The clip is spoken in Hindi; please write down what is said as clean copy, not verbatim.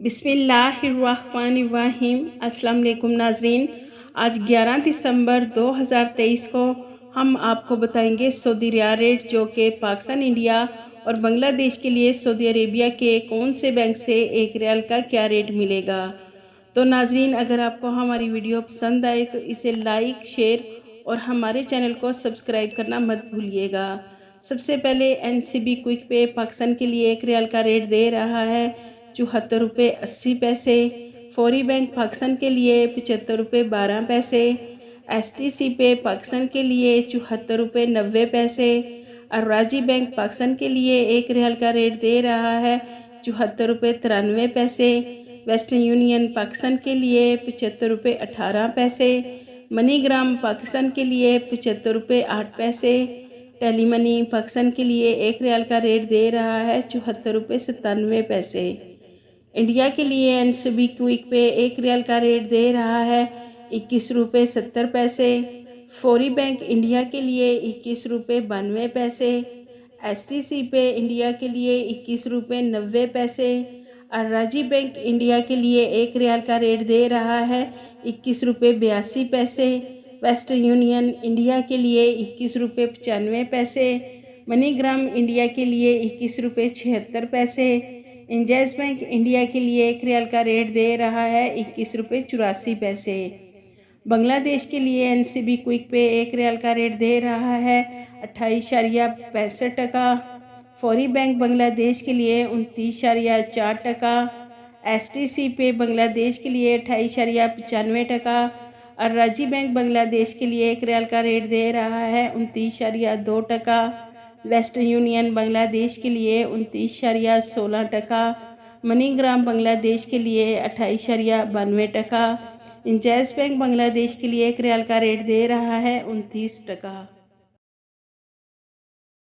बिस्मिल्लाहिर्रहमानिर्रहीम। अस्सलाम वालेकुम नाजरीन। आज 11 दिसंबर 2023 को हम आपको बताएंगे सऊदी रियाल रेट, जो कि पाकिस्तान, इंडिया और बांग्लादेश के लिए सऊदी अरेबिया के कौन से बैंक से एक रियाल का क्या रेट मिलेगा। तो नाजरीन, अगर आपको हमारी वीडियो पसंद आए तो इसे लाइक, शेयर और हमारे चैनल को सब्सक्राइब करना मत भूलिएगा। सबसे पहले NCB क्विक पे पाकिस्तान के लिए एक रियाल का रेट दे रहा है 74 रुपये 80 पैसे। फौरी बैंक पाकिस्तान के लिए 75 रुपये 12 पैसे। STC पे पाकिस्तान के लिए 74 रुपये 90 पैसे। और राजी बैंक पाकिस्तान के लिए एक रियाल का रेट दे रहा है 74 रुपये 93 पैसे। वेस्टर्न यूनियन पाकिस्तान के लिए 75 रुपये 18 पैसे। मनीग्राम पाकिस्तान के लिए 75 रुपये 8 पैसे। टेली मनी पाकिस्तान के लिए एक रियाल का रेट दे रहा है 74 रुपये 97 पैसे। इंडिया के लिए NCB क्विक पे एक रियाल का रेट दे रहा है 21 रुपये 70 पैसे। फौरी बैंक इंडिया के लिए 21 रुपये 92 पैसे। STC पे इंडिया के लिए 21 रुपये 90 पैसे। और राजी बैंक इंडिया के लिए एक रियाल का रेट दे रहा है 21 रुपये 82 पैसे। वेस्टर्न यूनियन इंडिया के लिए 21 रुपये 95 पैसे। मनीग्राम इंडिया के लिए 21 रुपये 76 पैसे। इंजैस बैंक इंडिया के लिए एक रियाल का रेट दे रहा है 21 रुपये 84 पैसे। बांग्लादेश के लिए NCB क्विक पे एक रियाल का रेट दे रहा है 28.65 टका। फौरी बैंक बांग्लादेश के लिए 29.4 टका। STC पे बांग्लादेश के लिए 28.95 टका। और राजी बैंक बांग्लादेश के लिए एक रियाल का रेट दे रहा है 29.2 टका। वेस्टर्न यूनियन बांग्लादेश के लिए 29.16 टका। मनीग्राम बांग्लादेश के लिए 28.92 टका। इंजैस बैंक बांग्लादेश के लिए एक रियाल का रेट दे रहा है 29 टका।